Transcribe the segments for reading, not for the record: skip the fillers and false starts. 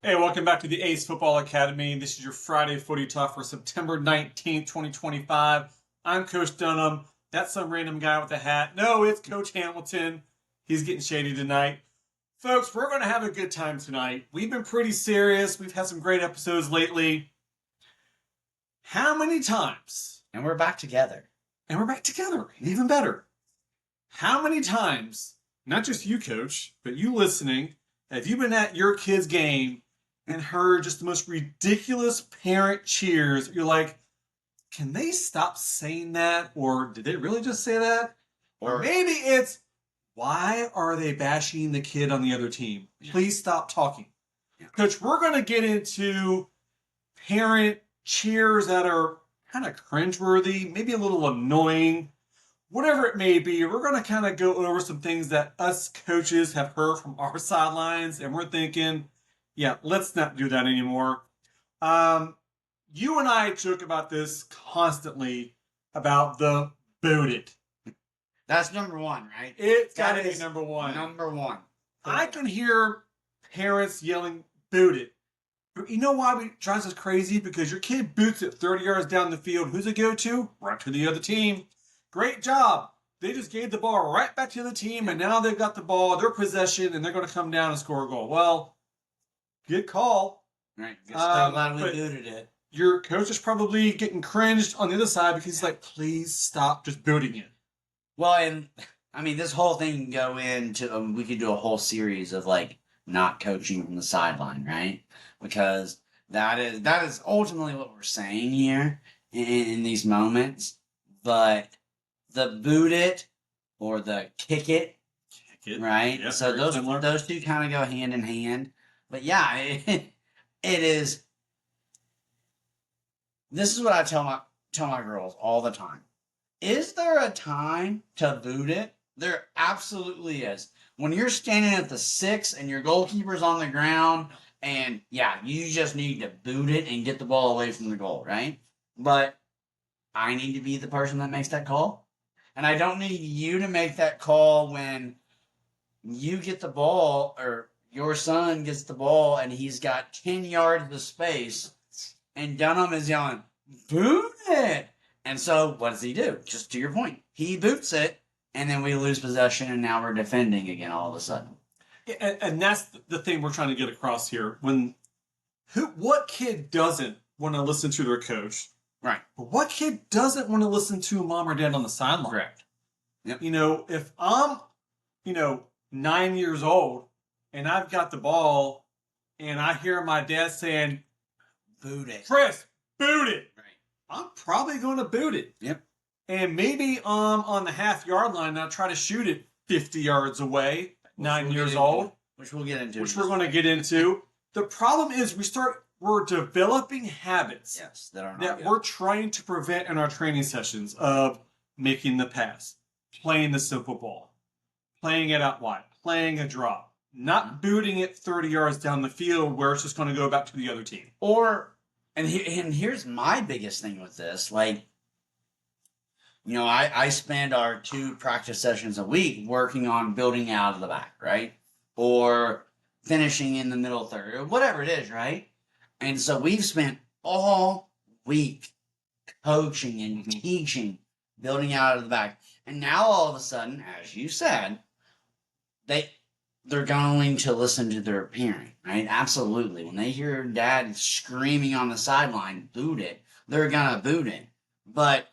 Hey, welcome back to the A.C.E Football Academy. This is your Friday Footy Talk for September 19th, 2025. I'm Coach Dunham. That's some random guy with a hat. No, it's Coach Hamilton. He's getting shady tonight. Folks, we're going to have a good time tonight. We've been pretty serious. We've had some great episodes lately. How many times? And we're back together. And we're back together. Even better. How many times, not just you, Coach, but you listening, have you been at your kid's game and heard just the most ridiculous parent cheers? You're like, can they stop saying that? Or did they really just say that? Or maybe it's, why are they bashing the kid on the other team? Please stop talking. Coach, we're going to get into parent cheers that are kind of cringeworthy, maybe a little annoying, whatever it may be. We're going to kind of go over some things that us coaches have heard from our sidelines, and we're thinking, yeah, let's not do that anymore. You and I joke about this constantly about the boot it. That's number one, right? It's got to be number one. Number one. I can hear parents yelling, boot it. But you know why it drives us crazy? Because your kid boots it 30 yards down the field. Who's it go to? Right to the other team. Great job. They just gave the ball right back to the team, and now they've got the ball, their possession, and they're going to come down and score a goal. Well, good call. Right. So glad we booted it. Your coach is probably getting cringed on the other side because he's like, please stop just booting it. Well, and I mean, this whole thing can go into, we could do a whole series of like not coaching from the sideline, right? Because that is ultimately what we're saying here in these moments. But the boot it or the kick it, right? Yep, so those two kind of go hand in hand. But yeah, it is. This is what I tell my girls all the time. Is there a time to boot it? There absolutely is. When you're standing at the 6 and your goalkeeper's on the ground, and yeah, you just need to boot it and get the ball away from the goal, right? But I need to be the person that makes that call. And I don't need you to make that call when you get the ball or your son gets the ball and he's got 10 yards of space and Dunham is yelling, boot it. And so what does he do? Just to your point, he boots it and then we lose possession and now we're defending again all of a sudden. And that's the thing we're trying to get across here. What kid doesn't want to listen to their coach? Right. But what kid doesn't want to listen to mom or dad on the sideline? Correct. Yep. If I'm, 9 years old and I've got the ball and I hear my dad saying, boot it. Chris, boot it. Right. I'm probably going to boot it. Yep. And maybe on the half-yard line, I'll try to shoot it 50 yards away, 9 years old. Which we'll get into. Which we're going to get into. The problem is we're developing habits that we're trying to prevent in our training sessions of making the pass, playing the simple ball, playing it out wide, playing a drop, not booting it 30 yards down the field where it's just going to go back to the other team. And here's my biggest thing with this. Like, I spend our 2 practice sessions a week working on building out of the back, right? Or finishing in the middle third, or whatever it is, right? And so we've spent all week coaching and teaching, building out of the back. And now all of a sudden, as you said, they're going to listen to their parent, right? Absolutely. When they hear dad screaming on the sideline, boot it, they're gonna boot it. But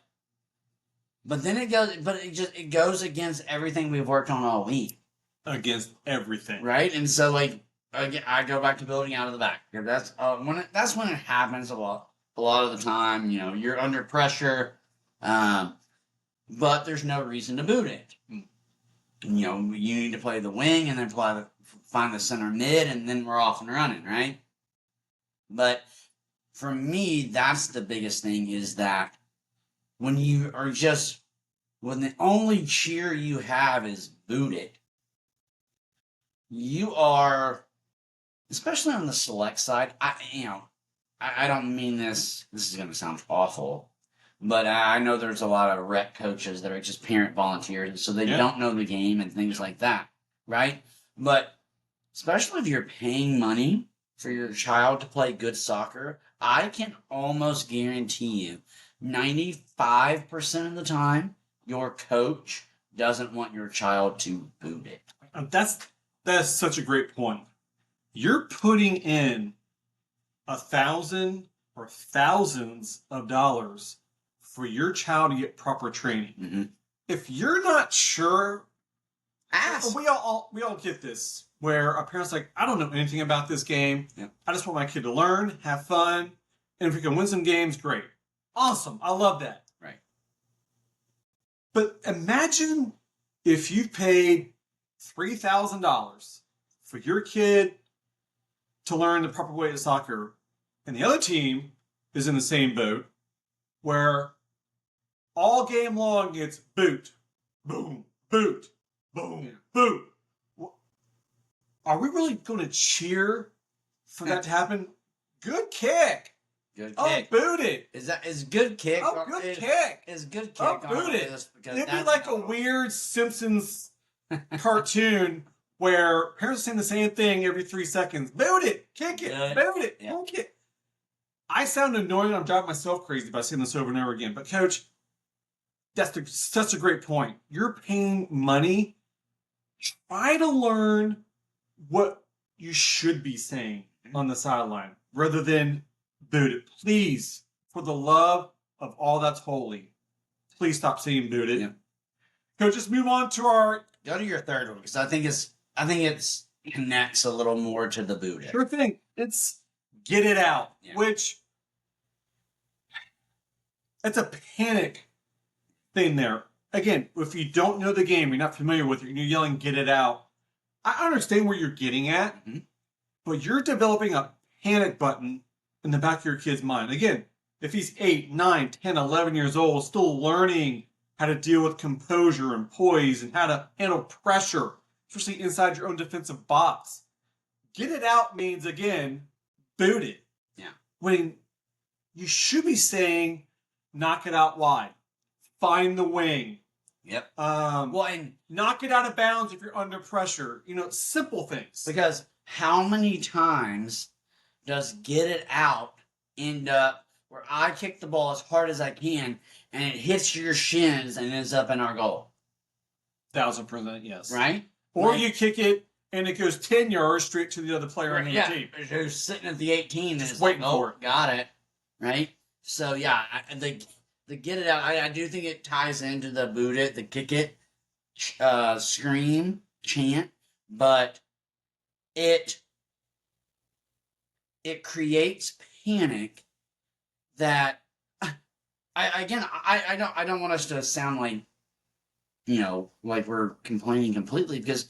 then it goes against everything we've worked on all week. Against everything. Right? And so I go back to building out of the back. That's when it happens a lot of the time. You're under pressure, but there's no reason to boot it. You need to play the wing and then find the center mid, and then we're off and running, right? But for me, that's the biggest thing, is that when the only cheer you have is boot it, you are, especially on the select side, I don't mean this is going to sound awful, but I know there's a lot of rec coaches that are just parent volunteers, so they don't know the game and things like that, right? But especially if you're paying money for your child to play good soccer, I can almost guarantee you 95% of the time, your coach doesn't want your child to boot it. That's such a great point. You're putting in $1,000 or thousands of dollars for your child to get proper training. Mm-hmm. If you're not sure, ask. We all get this, where a parent's like, I don't know anything about this game. Yep. I just want my kid to learn, have fun, and if we can win some games, great. Awesome. I love that. Right. But imagine if you paid $3,000 for your kid to learn the proper way of soccer, and the other team is in the same boat, where all game long it's boot, boom, boot, boom, boot. Are we really going to cheer for that to happen? Good kick. Good kick. Oh, boot it. Is good kick? Oh, good kick. Is good kick? Oh, boot it. It'd be like a weird Simpsons cartoon where parents are saying the same thing every 3 seconds. Boot it. Kick it. Good. Boot it. Yeah. Kick it. I sound annoying. I'm driving myself crazy by saying this over and over again. But, Coach, that's such a great point. You're paying money. Try to learn what you should be saying on the sideline rather than boot it. Please, for the love of all that's holy, please stop saying boot it. Yeah. Coach, just move on to our... Go to your third one, because I think it's connects a little more to the boot it. Sure thing. It's get it out, which... It's a panic thing there. Again, if you don't know the game, you're not familiar with it, and you're yelling, get it out. I understand where you're getting at, but you're developing a panic button in the back of your kid's mind. Again, if he's 8, 9, 10, 11 years old, still learning how to deal with composure and poise and how to handle pressure, especially inside your own defensive box. Get it out means, again, boot it. Yeah. When you should be saying, knock it out wide. Find the wing. Yep. And knock it out of bounds if you're under pressure. Simple things. Because how many times does get it out end up where I kick the ball as hard as I can and it hits your shins and ends up in our goal? 1,000%, yes. Right? Or you kick it and it goes 10 yards straight to the other player on your team. Who's sitting at the 18 and Just is waiting like, for it. Got it. Right? So, yeah, the get it out, I do think it ties into the boot it, the kick it, scream, chant, but it creates panic that I don't want us to sound like, like we're complaining completely, because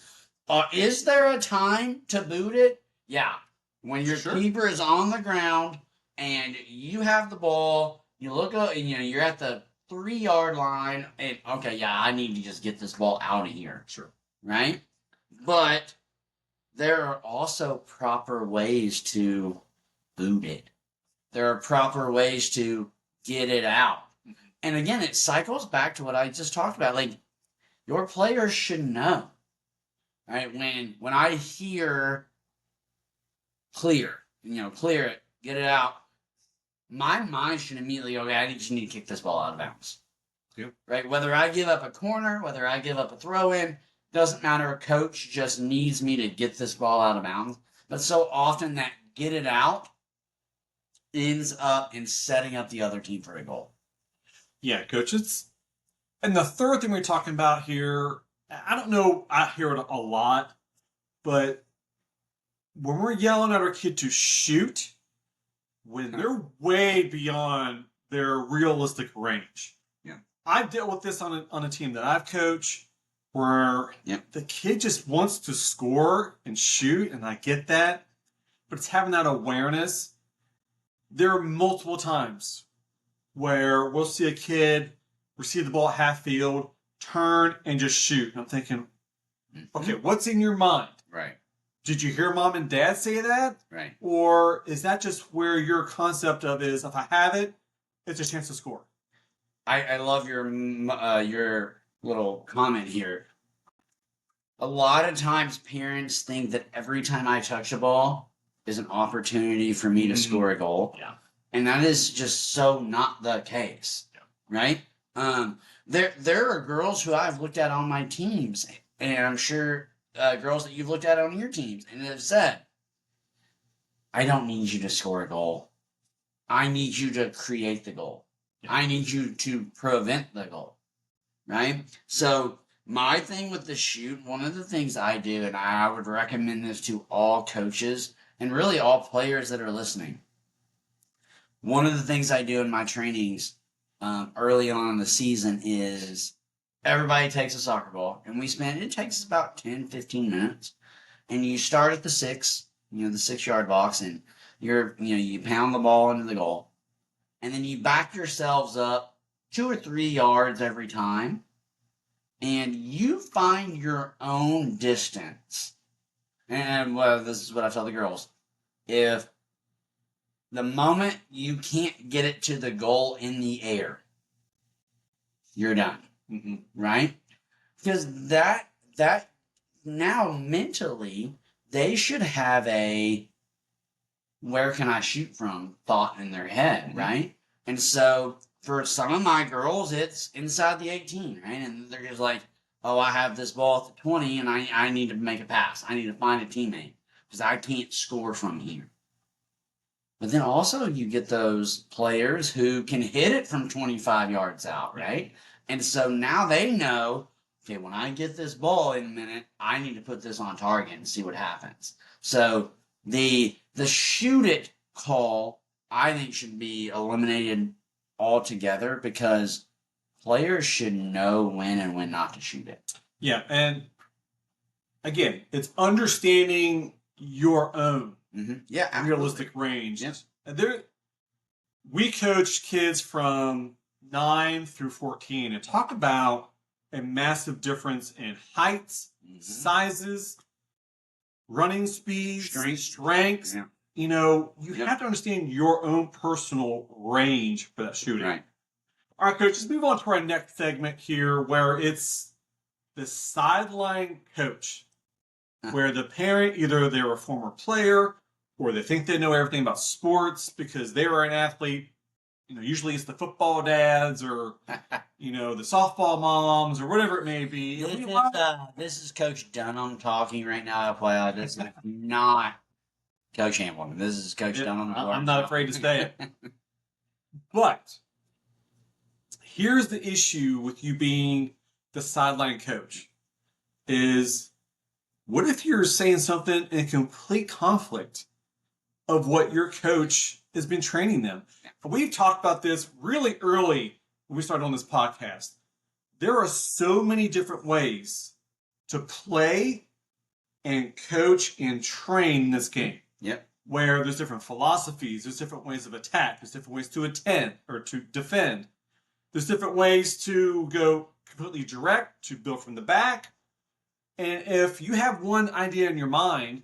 is there a time to boot it? Yeah. When your keeper is on the ground and you have the ball, you look up and you're at the 3-yard line and I need to just get this ball out of here. Sure. Right? But there are also proper ways to boot it. There are proper ways to get it out. And again, it cycles back to what I just talked about. Like, your players should know. Right? When I hear clear it, get it out, my mind should immediately go, I just need to kick this ball out of bounds. Yep. Right? Whether I give up a corner, whether I give up a throw-in, doesn't matter. A coach just needs me to get this ball out of bounds. But so often that get it out ends up in setting up the other team for a goal. Yeah, Coach. And the third thing we're talking about here, I don't know, I hear it a lot, but when we're yelling at our kid to shoot, when they're way beyond their realistic range. Yeah. I've dealt with this on a team that I've coached where the kid just wants to score and shoot, and I get that, but it's having that awareness. There are multiple times where we'll see a kid receive the ball at half field, turn, and just shoot. And I'm thinking, okay, what's in your mind? Right. Did you hear mom and dad say that? Right. Or is that just where your concept of is, if I have it, it's a chance to score? I love your little comment here. A lot of times parents think that every time I touch a ball, is an opportunity for me to score a goal. Yeah. And that is just so not the case. Yeah. Right? There are girls who I've looked at on my teams, and I'm sure girls that you've looked at on your teams, and have said, I don't need you to score a goal. I need you to create the goal. Yeah. I need you to prevent the goal. Right? So my thing with the shoot, one of the things I do, and I would recommend this to all coaches and really all players that are listening. One of the things I do in my trainings early on in the season is everybody takes a soccer ball, and it takes about 10, 15 minutes, and you start at the 6, the 6-yard box, and you pound the ball into the goal, and then you back yourselves up 2 or 3 yards every time, and you find your own distance. And this is what I tell the girls. If the moment you can't get it to the goal in the air, you're done. Mm-hmm. Right? Because that now mentally, they should have a where can I shoot from thought in their head, right? And so for some of my girls, it's inside the 18, right? And they're just like, oh, I have this ball at the 20 and I need to make a pass. I need to find a teammate because I can't score from here. But then also you get those players who can hit it from 25 yards out, right? And so now they know, okay, when I get this ball in a minute, I need to put this on target and see what happens. So the shoot it call, I think, should be eliminated altogether because players should know when and when not to shoot it. Yeah, and again, it's understanding your own realistic range. Yes. And we coach kids from 9 through 14 and talk about a massive difference in heights, sizes, running speeds, strengths. Yeah. You have to understand your own personal range for that shooting. Right. All right, coach, let's move on to our next segment here where it's the sideline coach, where the parent, either they're a former player or they think they know everything about sports because they were an athlete. Usually it's the football dads or, the softball moms or whatever it may be. This is Coach Dunham talking right now. FYI, this is not Coach Hamilton. This is Coach Dunham. I'm not afraid to say it. But here's the issue with you being the sideline coach is what if you're saying something in complete conflict of what your coach has been training them? We've talked about this really early when we started on this podcast. There are so many different ways to play and coach and train this game. Yep. Where there's different philosophies, there's different ways of attack, there's different ways to attend or to defend. There's different ways to go completely direct, to build from the back. And if you have one idea in your mind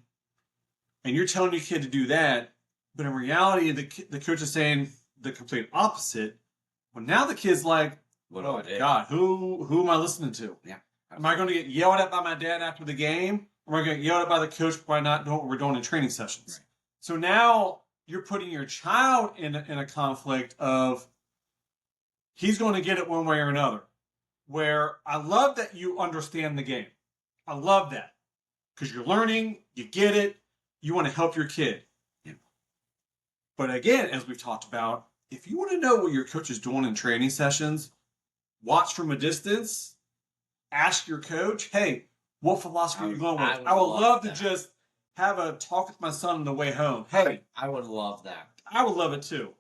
and you're telling your kid to do that, but in reality, the coach is saying the complete opposite, well, now the kid's like, oh, God, who am I listening to? Yeah. Am I going to get yelled at by my dad after the game? Or am I going to get yelled at by the coach by not doing what we're doing in training sessions? Right. So now you're putting your child in a conflict of he's going to get it one way or another. Where I love that you understand the game. I love that. Because you're learning, you get it, you want to help your kid. Yeah. But again, as we've talked about, if you want to know what your coach is doing in training sessions, watch from a distance, ask your coach, hey, what philosophy are you going with? I would love to just have a talk with my son on the way home. Hey, I would love that. I would love it too.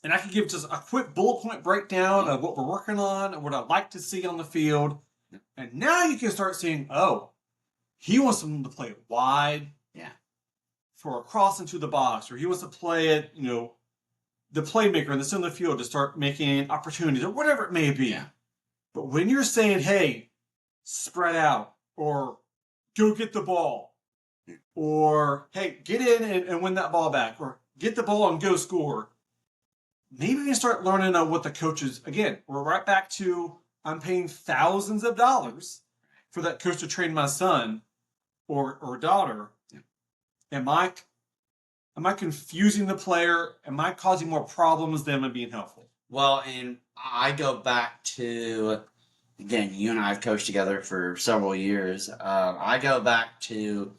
And I can give just a quick bullet point breakdown of what we're working on and what I'd like to see on the field. And now you can start seeing, oh, he wants them to play it wide. Yeah. For a cross into the box, or he wants to play it, the playmaker in the center of the field to start making opportunities or whatever it may be. Yeah. But when you're saying, hey, spread out, or go get the ball, or hey, get in and win that ball back, or get the ball and go score, maybe we can start learning what the coaches, again, we're right back to I'm paying thousands of dollars for that coach to train my son or daughter. Yeah. Am I Am I confusing the player? Am I causing more problems than am being helpful? Well, and I go back to, again, you and I have coached together for several years. I go back to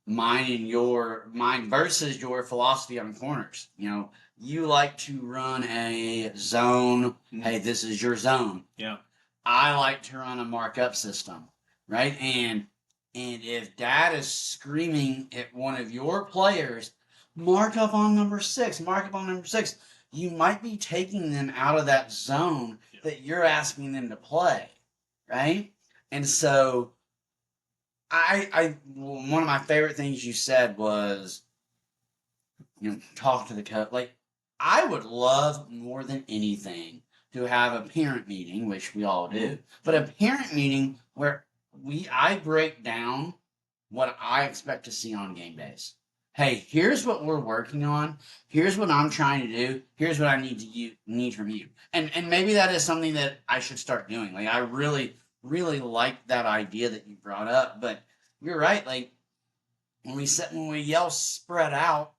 mine versus your philosophy on corners. You like to run a zone. Hey, this is your zone. Yeah. I like to run a markup system, right? And if dad is screaming at one of your players, mark up on number 6, mark up on number 6, you might be taking them out of that zone that you're asking them to play, right? And so one of my favorite things you said was, talk to the coach. Like, I would love more than anything to have a parent meeting, which we all do, but a parent meeting where I break down what I expect to see on game days. Hey, here's what we're working on. Here's what I'm trying to do. Here's what I need from you. And maybe that is something that I should start doing. Like, I really, really like that idea that you brought up. But you're right. Like, when we yell spread out,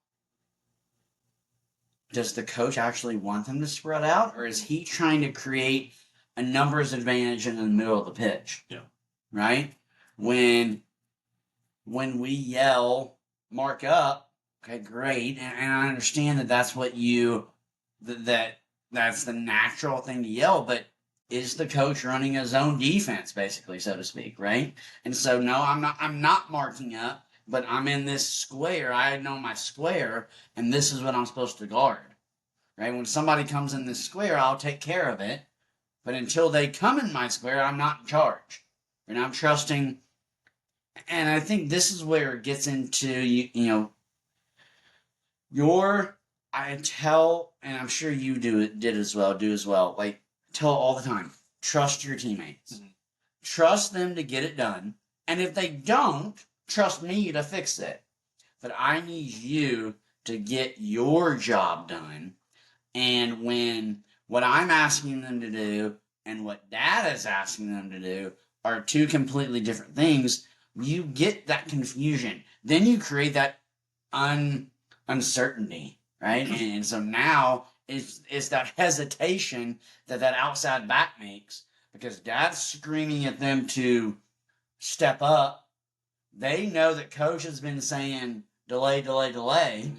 does the coach actually want them to spread out, or is he trying to create a numbers advantage in the middle of the pitch? Yeah. Right? When we yell mark up, okay, great, and I understand that that's what that's the natural thing to yell, but is the coach running his own defense, basically, so to speak, right? And so, no, I'm not marking up, but I'm in this square. I know my square, and this is what I'm supposed to guard, right? When somebody comes in this square, I'll take care of it, but until they come in my square, I'm not in charge, and I'm trusting. And I think this is where it gets into, I tell, and I'm sure you do as well, like, tell all the time, trust your teammates. Mm-hmm. Trust them to get it done. And if they don't, trust me to fix it. But I need you to get your job done. And when what I'm asking them to do and what dad is asking them to do are two completely different things, you get that confusion. Then you create that uncertainty, right? And so now it's that hesitation that outside back makes, because dad's screaming at them to step up. They know that coach has been saying delay, delay, delay,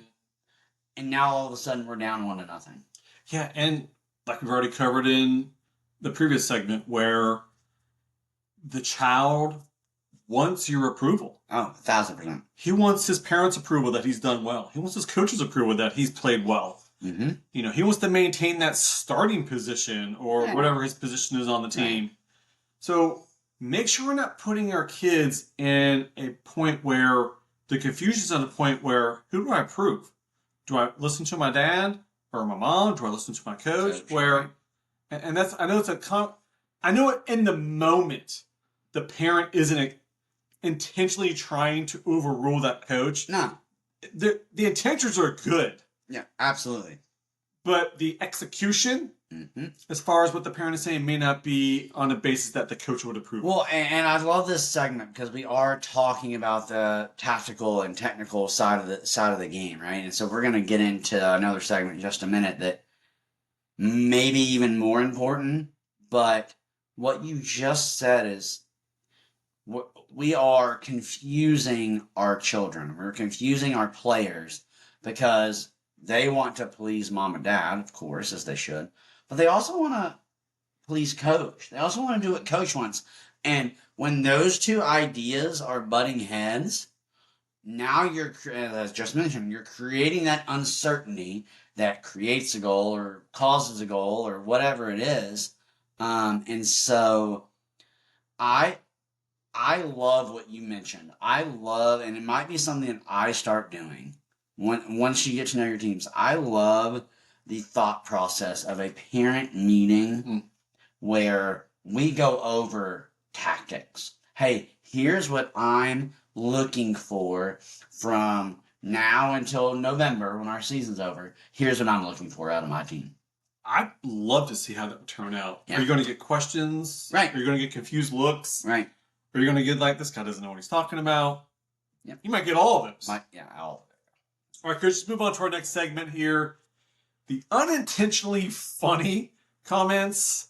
and now all of a sudden we're down 1-0. Yeah, and like we've already covered in the previous segment, where the child wants your approval. Oh, 1,000%. He wants his parents' approval that he's done well. He wants his coach's approval that he's played well. Mm-hmm. He wants to maintain that starting position or whatever his position is on the team. Right. So make sure we're not putting our kids in a point where the confusion is on the point where, who do I approve? Do I listen to my dad or my mom? Do I listen to my coach? And that's, I know in the moment, the parent isn't intentionally trying to overrule that coach. No. The intentions are good. Yeah, absolutely. But the execution, as far as what the parent is saying, may not be on a basis that the coach would approve. Well, and I love this segment because we are talking about the tactical and technical side of the game, right? And so we're going to get into another segment in just a minute that may be even more important. But what you just said is, we are confusing our children. We're confusing our players because they want to please mom and dad, of course, as they should. But they also want to please coach. They also want to do what coach wants. And when those two ideas are butting heads, now you're, as just mentioned, you're creating that uncertainty that creates a goal or causes a goal or whatever it is. And so I love what you mentioned. And it might be something that I start doing once you get to know your teams. I love the thought process of a parent meeting where we go over tactics. Hey, here's what I'm looking for from now until November when our season's over. Here's what I'm looking for out of my team. I'd love to see how that would turn out. Yeah. Are you going to get questions? Right. Are you going to get confused looks? Right. Are you going to get like, this guy doesn't know what he's talking about? Yep. You might get all of those. All of it. All right, Coach, let's move on to our next segment here. The unintentionally funny comments.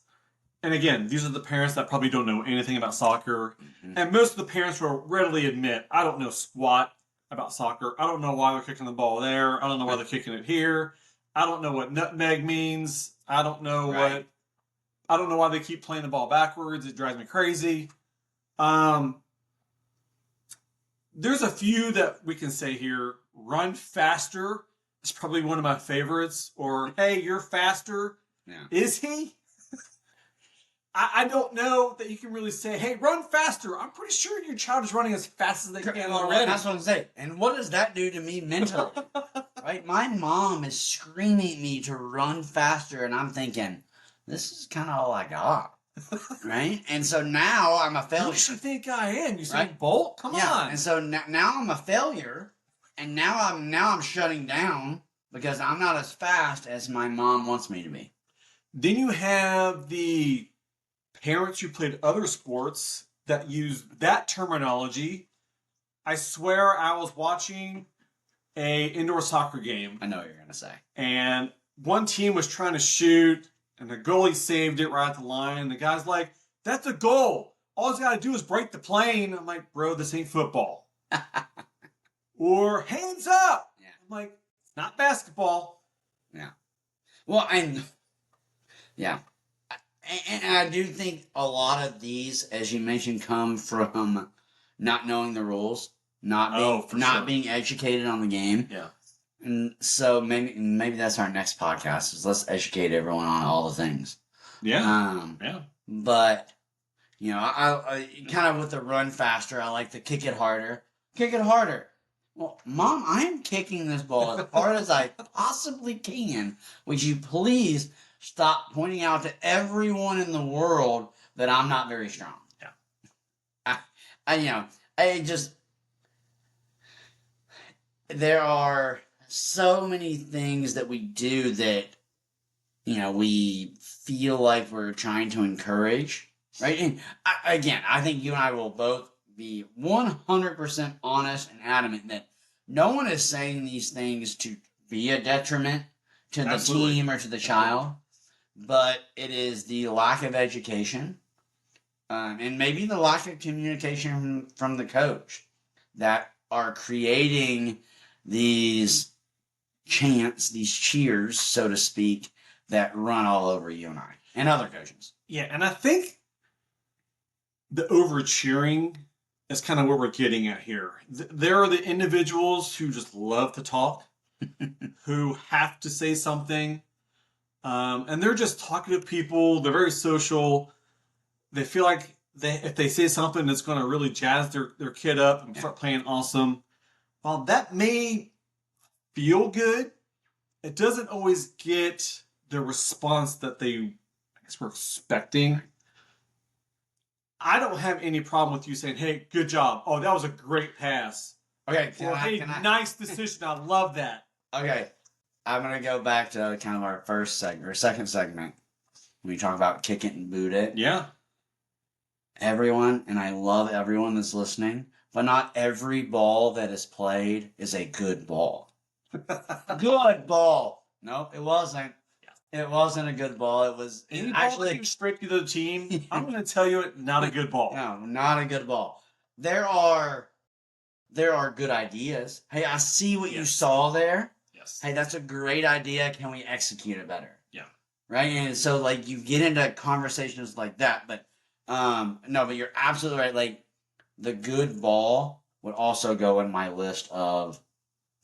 And again, these are the parents that probably don't know anything about soccer. Mm-hmm. And most of the parents will readily admit, I don't know squat about soccer. I don't know why they're kicking the ball there. I don't know why they're kicking it here. I don't know what nutmeg means. I don't know why they keep playing the ball backwards. It drives me crazy. There's a few that we can say here. Run faster is probably one of my favorites. Or, hey, you're faster. Yeah. Is he? I don't know that you can really say, hey, run faster. I'm pretty sure your child is running as fast as they can already. That's what I'm saying. And what does that do to me mentally? Right? My mom is screaming at me to run faster, and I'm thinking, this is kind of all I got. Right? And so now I'm a failure. Who do you think I am? You say Right? Bolt? Come on. And so now I'm a failure, and now I'm shutting down because I'm not as fast as my mom wants me to be. Then you have the parents who played other sports that use that terminology. I swear I was watching a indoor soccer game. I know what you're going to say. And one team was trying to shoot, and the goalie saved it right at the line. And the guy's like, that's a goal. All he's got to do is break the plane. I'm like, bro, this ain't football. Or hands up. Yeah. I'm like, it's not basketball. Yeah. Well, and yeah. And I do think a lot of these, as you mentioned, come from not knowing the rules, not being educated on the game. Yeah. And so maybe that's our next podcast is let's educate everyone on all the things. Yeah. But I kind of with the run faster, I like to kick it harder. Kick it harder. Well, Mom, I am kicking this ball as hard as I possibly can. Would you please stop pointing out to everyone in the world that I'm not very strong? Yeah. There are so many things that we do that, we feel like we're trying to encourage, right? And I think you and I will both be 100% honest and adamant that no one is saying these things to be a detriment to the team or to the child, but it is the lack of education and maybe the lack of communication from the coach that are creating these chants, these cheers, so to speak, that run all over you and I and other coaches. Yeah, and I think the over cheering is kind of what we're getting at here. There are the individuals who just love to talk, who have to say something, and they're just talking to people. They're very social. They feel like if they say something that's going to really jazz their kid up and start playing awesome. While that may feel good, it doesn't always get the response that they, were expecting. I don't have any problem with you saying, hey, good job. Oh, that was a great pass. Okay. Nice decision. I love that. Okay. I'm going to go back to kind of our first segment, or second segment, when we talk about kick it and boot it. Yeah. Everyone, and I love everyone that's listening, but not every ball that is played is a good ball. Good ball. Nope, it wasn't. It wasn't a good ball. It was actually straight to the team. I'm going to tell you, not a good ball. No, not a good ball. There are good ideas. Hey, I see what you saw there. Yes. Hey, that's a great idea. Can we execute it better? Yeah. Right? And so, like, you get into conversations like that, but no, but you're absolutely right. Like, the good ball would also go in my list of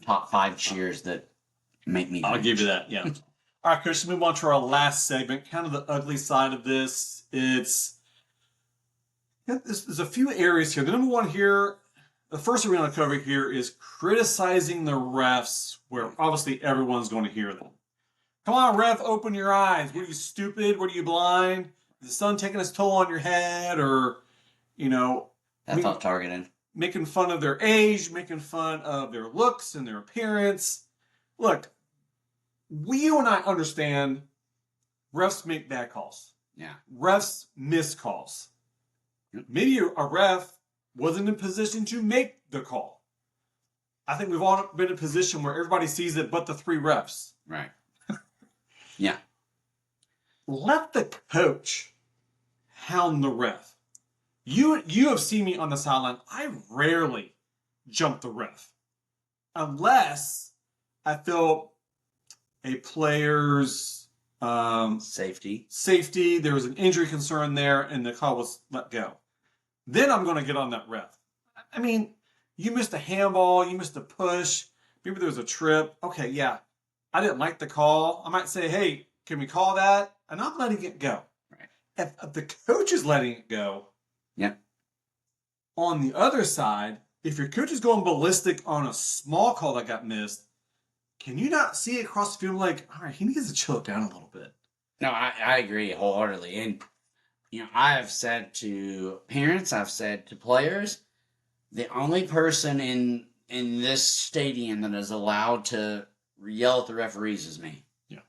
top 5 cheers that make me. I'll give you that. Yeah. All right, Coach, let's move on to our last segment. Kind of the ugly side of this. There's a few areas here. The number one here, the first thing we're going to cover here is criticizing the refs, where obviously everyone's going to hear them. Come on, ref, open your eyes. Were you stupid? Were you blind? Is the sun taking its toll on your head? Or, That's not targeted. Making fun of their age, making fun of their looks and their appearance. Look, you and I understand refs make bad calls. Yeah. Refs miss calls. Maybe a ref wasn't in position to make the call. I think we've all been in a position where everybody sees it but the 3 refs. Right. Yeah. Let the coach hound the ref. You have seen me on the sideline. I rarely jump the ref. Unless I feel a player's safety, there was an injury concern there, and the call was let go. Then I'm going to get on that ref. I mean, you missed a handball, you missed a push, maybe there was a trip. Okay, yeah, I didn't like the call. I might say, hey, can we call that? And I'm letting it go. Right. If the coach is letting it go, yeah. On the other side, if your coach is going ballistic on a small call that got missed, can you not see it across the field like, all right, he needs to chill it down a little bit? No, I agree wholeheartedly. And, I have said to parents, I've said to players, the only person in this stadium that is allowed to yell at the referees is me. Yeah.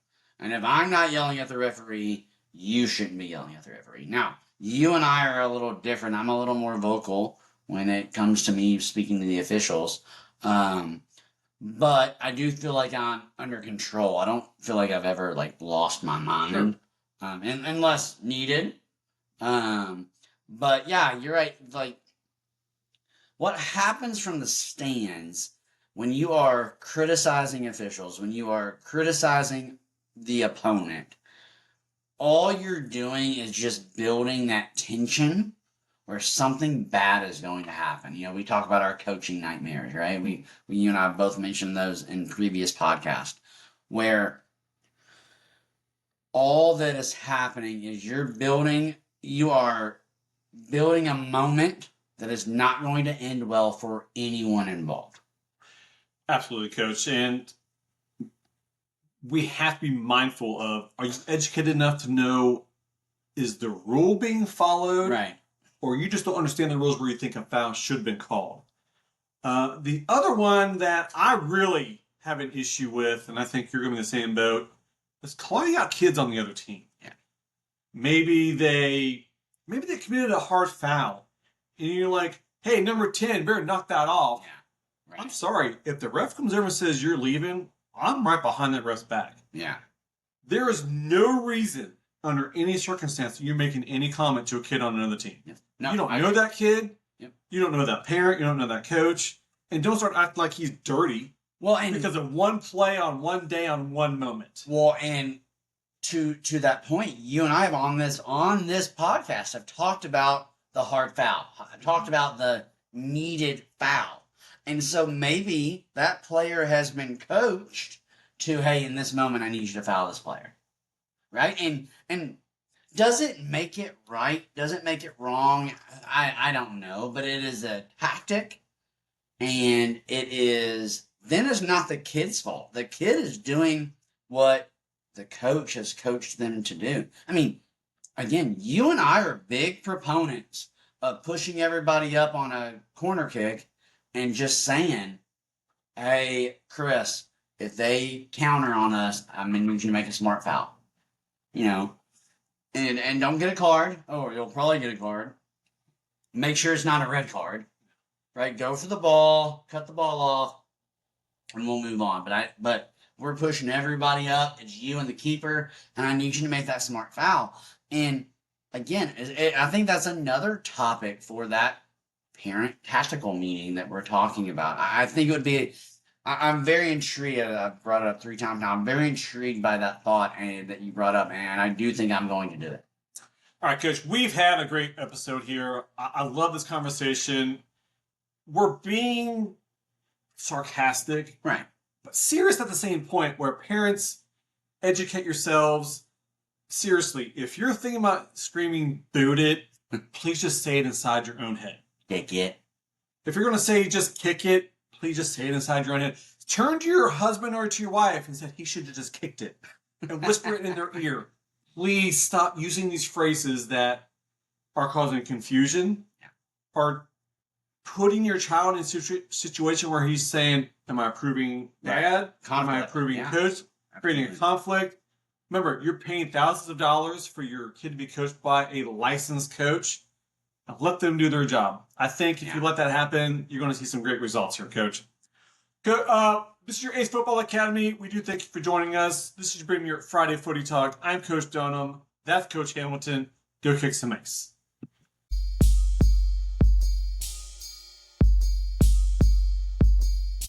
And if I'm not yelling at the referee, you shouldn't be yelling at the referee. Now, you and I are a little different. I'm a little more vocal when it comes to me speaking to the officials. But I do feel like I'm under control. I don't feel like I've ever lost my mind, unless needed. But yeah, you're right. What happens from the stands when you are criticizing officials, when you are criticizing the opponent, all you're doing is just building that tension where something bad is going to happen. We talk about our coaching nightmares, right? You and I both mentioned those in previous podcasts, where all that is happening is you are building a moment that is not going to end well for anyone involved. Absolutely, Coach. And we have to be mindful of, are you educated enough to know, is the rule being followed? Right. Or you just don't understand the rules where you think a foul should have been called. The other one that I really have an issue with, and I think you're going to be in the same boat, is calling out kids on the other team. Yeah. Maybe they committed a hard foul. And you're like, hey, number 10, better knock that off. Yeah. Right. I'm sorry. If the ref comes over and says you're leaving, I'm right behind that ref's back. Yeah. There is no reason under any circumstance you're making any comment to a kid on another team. Yes. No, you don't know that kid. Yep. You don't know that parent. You don't know that coach. And don't start acting like he's dirty. Well, and because of one play on one day on one moment. Well, and to that point, you and I have on this podcast have talked about the hard foul. I've talked about the needed foul. And so maybe that player has been coached to, hey, in this moment I need you to foul this player. Right? And does it make it right? Does it make it wrong? I don't know, but it is a tactic, and then it's not the kid's fault. The kid is doing what the coach has coached them to do. I mean, again, you and I are big proponents of pushing everybody up on a corner kick and just saying, hey, Chris, if they counter on us, I'm going to need you to make a smart foul. And don't get a card, or you'll probably get a card. Make sure it's not a red card, right? Go for the ball, cut the ball off, and we'll move on. But we're pushing everybody up. It's you and the keeper, and I need you to make that smart foul. And again, I think that's another topic for that parent tactical meeting that we're talking about. I think it would be. I'm very intrigued. I've brought it up 3 times now. I'm very intrigued by that thought that you brought up, and I do think I'm going to do it. All right, Coach, we've had a great episode here. I love this conversation. We're being sarcastic, right, but serious at the same point, where parents, educate yourselves. Seriously, if you're thinking about screaming, boot it, please just say it inside your own head. Kick it. If you're going to say just kick it, please just say it inside your own head. Turn to your husband or to your wife and say, he should have just kicked it. And whisper it in their ear. Please stop using these phrases that are causing confusion. Yeah. Or putting your child in a situation where he's saying, am I approving dad? Am I approving coach? Creating a conflict. Remember, you're paying thousands of dollars for your kid to be coached by a licensed coach. Let them do their job. I think if you let that happen, you're going to see some great results here, Coach. This is your Ace Football Academy. We do thank you for joining us. This is your Friday Footy Talk. I'm Coach Dunham. That's Coach Hamilton. Go kick some ace.